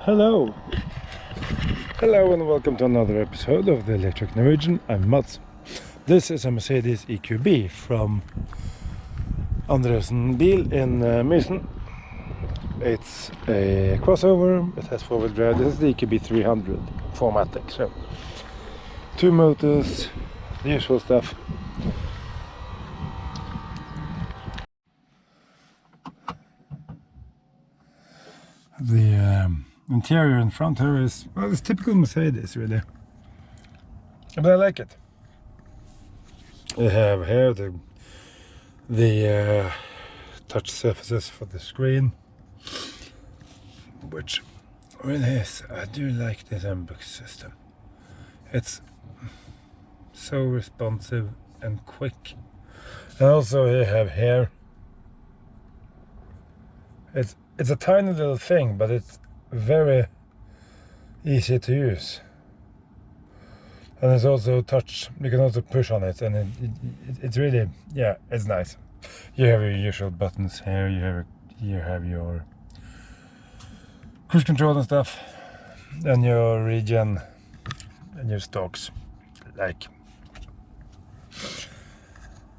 Hello and welcome to another episode of the Electric Norwegian. I'm Mats. This is a Mercedes EQB from Andresen bil in Mysen. It's a crossover, it has four-wheel drive. This is the EQB 300 4MATIC, so 2 motors, the usual stuff. The interior in front here is, well, it's typical Mercedes really, but I like it. We have here the touch surfaces for the screen, which really is, I do like this inbox system. It's so responsive and quick. And also you have here, it's a tiny little thing, but it's very easy to use. And it's also touch, you can also push on it, and it's really, yeah, it's nice. You have your usual buttons here, you have your cruise control and stuff, and your regen and your stalks, like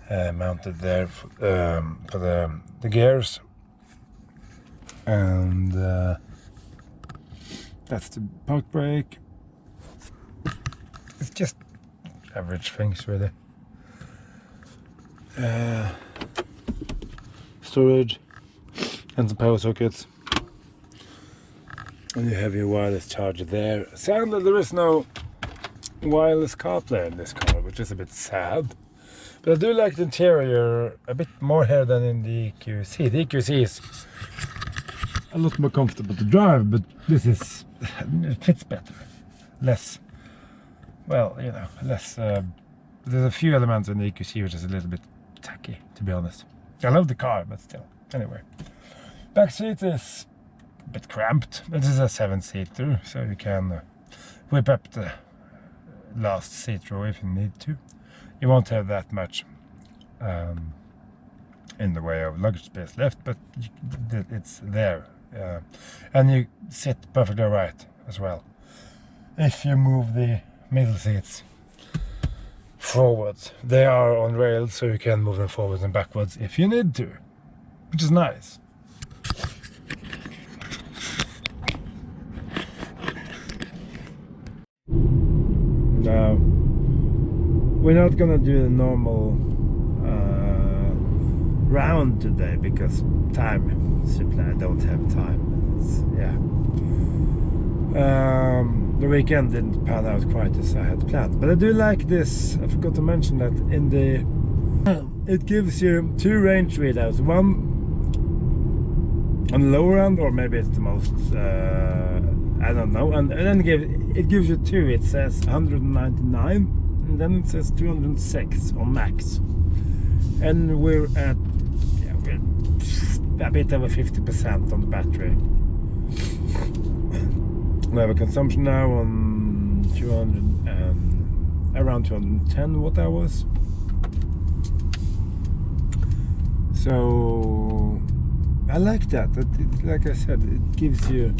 mounted there for the gears. And that's the park brake. It's just average things really. Storage and some power sockets, and you have your wireless charger there. Sadly there is no wireless CarPlay in this car, which is a bit sad, but I do like the interior a bit more here than in the EQC. The EQC is a lot more comfortable to drive, but this is, it fits better, less, well, you know, less, there's a few elements in the EQC which is a little bit tacky, to be honest. I love the car, but still. Anyway, back seat is a bit cramped. This is a 7-seater, so you can whip up the last seat row if you need to. You won't have that much in the way of luggage space left, but it's there. And you sit perfectly right as well. If you move the middle seats forwards, they are on rails, so you can move them forwards and backwards if you need to, which is nice. Now, we're not gonna do the normal round today because simply I don't have time. The weekend didn't pan out quite as I had planned, but I do like this. I forgot to mention that in the it gives you 2 range readouts, one on the lower end, or maybe it's the most I don't know, and then it gives you 2. It says 199 and then it says 206 on max, and we're at a bit over 50% on the battery. We have a consumption now on around 210 watt hours. So I like that. Like I said, it gives you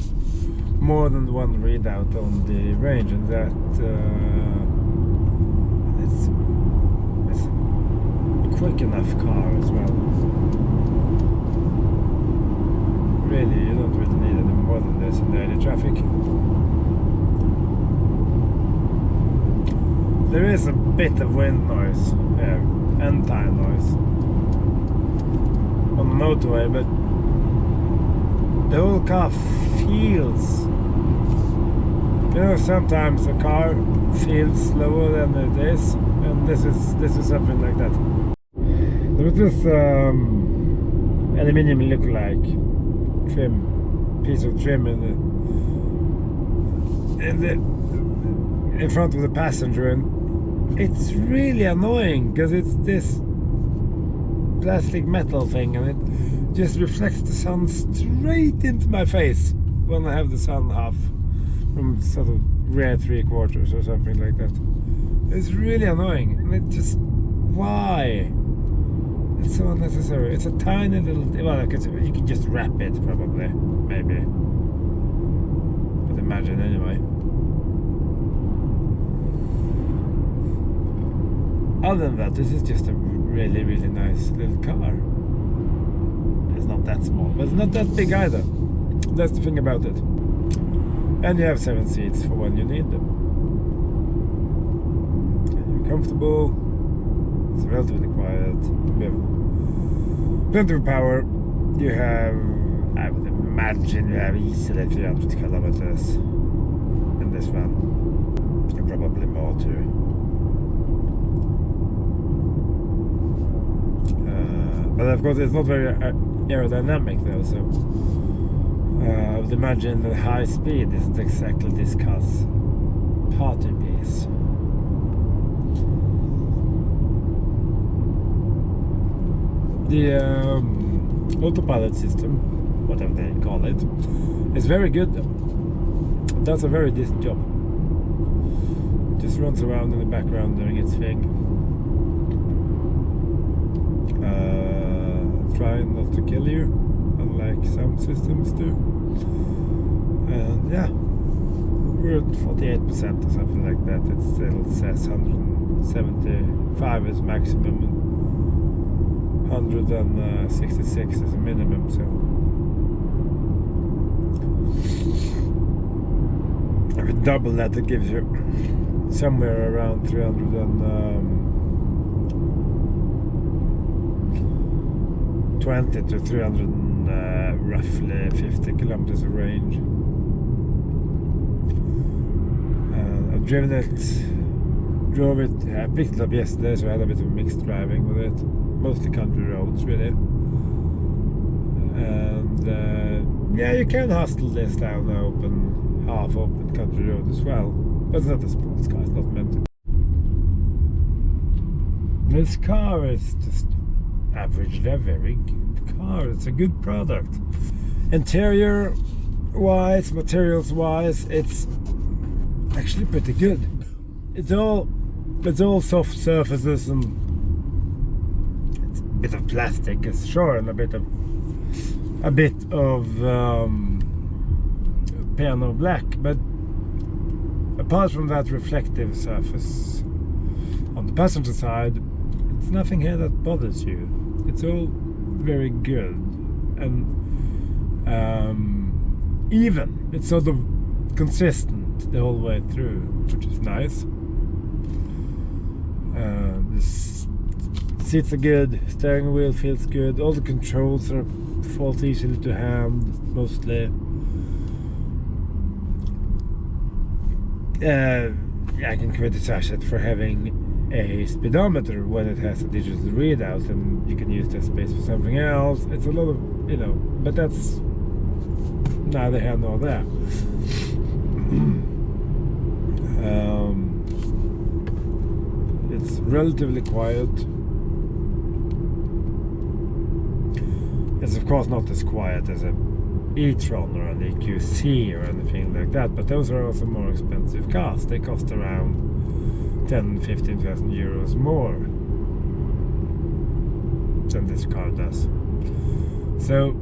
more than one readout on the range, and that it's a quick enough car as well. Really, you don't really need any more than this in daily traffic. There is a bit of wind noise here, and tire noise on the motorway, but the whole car feels, you know, sometimes a car feels slower than it is, and this is something like that. There was this aluminium look-alike piece of trim in front of the passenger, and it's really annoying because it's this plastic metal thing, and it just reflects the sun straight into my face when I have the sun half from sort of rear 3/4 or something like that. It's really annoying, and it just, why? It's so unnecessary. It's a tiny little, well, you can just wrap it probably, maybe. imagine anyway. Other than that, this is just a really, really nice little car. It's not that small, but it's not that big either. That's the thing about it. And you have 7 seats for when you need them. And you're comfortable. It's relatively quiet. You have plenty of power. You have, I would imagine, you have easily 300 kilometers in this one. And probably more too. But of course, it's not very aerodynamic though, so I would imagine that high speed isn't exactly this car's party piece. The autopilot system, whatever they call it, is very good though. It does a very decent job. It just runs around in the background doing its thing. Trying not to kill you, unlike some systems do. And yeah, we're at 48% or something like that. It still says 175 is maximum and 166 is a minimum. So if you double that, it gives you somewhere around 320 to 300 roughly 50 kilometers of range. I've driven it, drove it, I picked it up yesterday, so I had a bit of mixed driving with it, mostly country roads really. And yeah, you can hustle this down the open, half open country road as well, but it's not a sports car, it's not meant to be. This car is just averagely a very good car. It's a good product. Interior wise, materials wise, it's actually pretty good. It's all soft surfaces and it's a bit of plastic, it's sure, and a bit of piano black, but apart from that reflective surface on the passenger side, it's nothing here that bothers you. It's all very good and even. It's sort of consistent the whole way through, which is nice. The seats are good, steering wheel feels good, all the controls falls easily to hand, mostly. I can criticize it for having a speedometer when it has a digital readout, and you can use that space for something else. It's a lot of, but that's neither here nor there. It's relatively quiet. It's of course not as quiet as a e-tron or an EQC or anything like that, but those are also more expensive cars. They cost around 10,000–15,000 euros more than this car does. So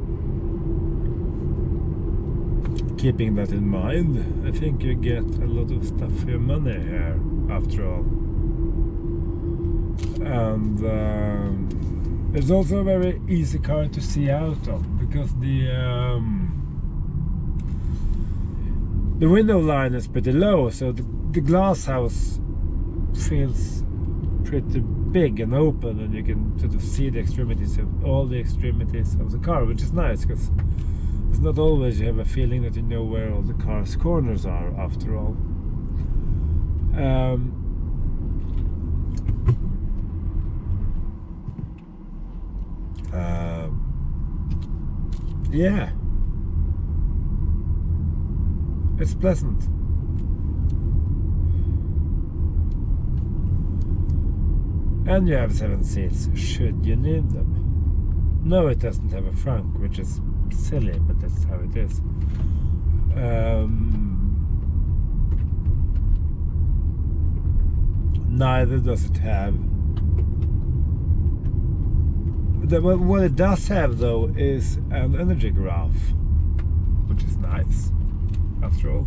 keeping that in mind, I think you get a lot of stuff for your money here after all. And it's also a very easy car to see out of, because the window line is pretty low, so the glass house feels pretty big and open, and you can sort of see the extremities of all the extremities of the car, which is nice, because it's not always you have a feeling that you know where all the car's corners are after all. Yeah, it's pleasant. And you have 7 seats should you need them. No, it doesn't have a frunk, which is silly, but that's how it is. Neither does it have. What it does have though is an energy graph, which is nice after all.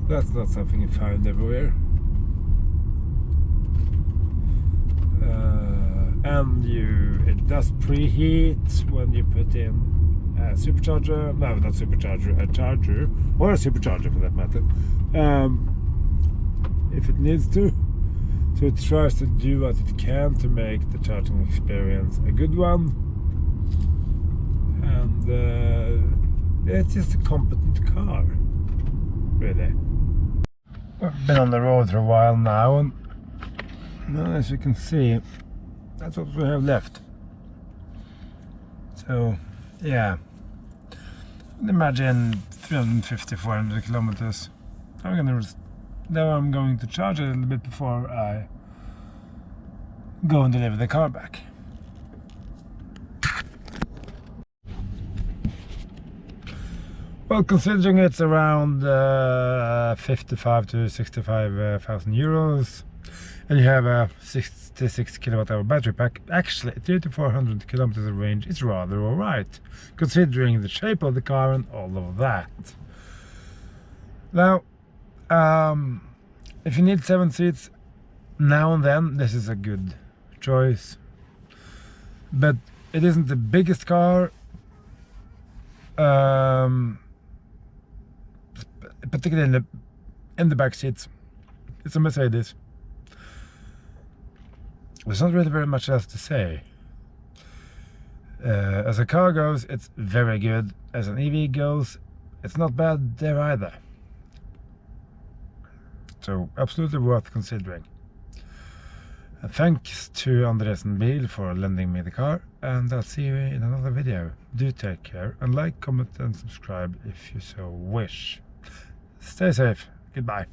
That's not something you find everywhere. And it does preheat when you put in a supercharger, no, not supercharger, a charger, or a supercharger for that matter, if it needs to. So it tries to do what it can to make the charging experience a good one. And it's just a competent car, really. We've been on the road for a while now, and well, as you can see, that's what we have left. So, yeah, imagine 350-400 kilometers. Now I'm going to charge it a little bit before I go and deliver the car back. Well, considering it's around 55 to 65,000 euros, and you have a 66 kilowatt-hour battery pack, actually 300 to 400 kilometers of range is rather alright, considering the shape of the car and all of that. Now, if you need 7 seats now and then, this is a good choice. But it isn't the biggest car, particularly in the back seats. It's a Mercedes. There's not really very much else to say. As a car goes, it's very good. As an EV goes, it's not bad there either. So absolutely worth considering. Thanks to Andresen Bil for lending me the car, and I'll see you in another video. Do take care, and like, comment and subscribe if you so wish. Stay safe. Goodbye.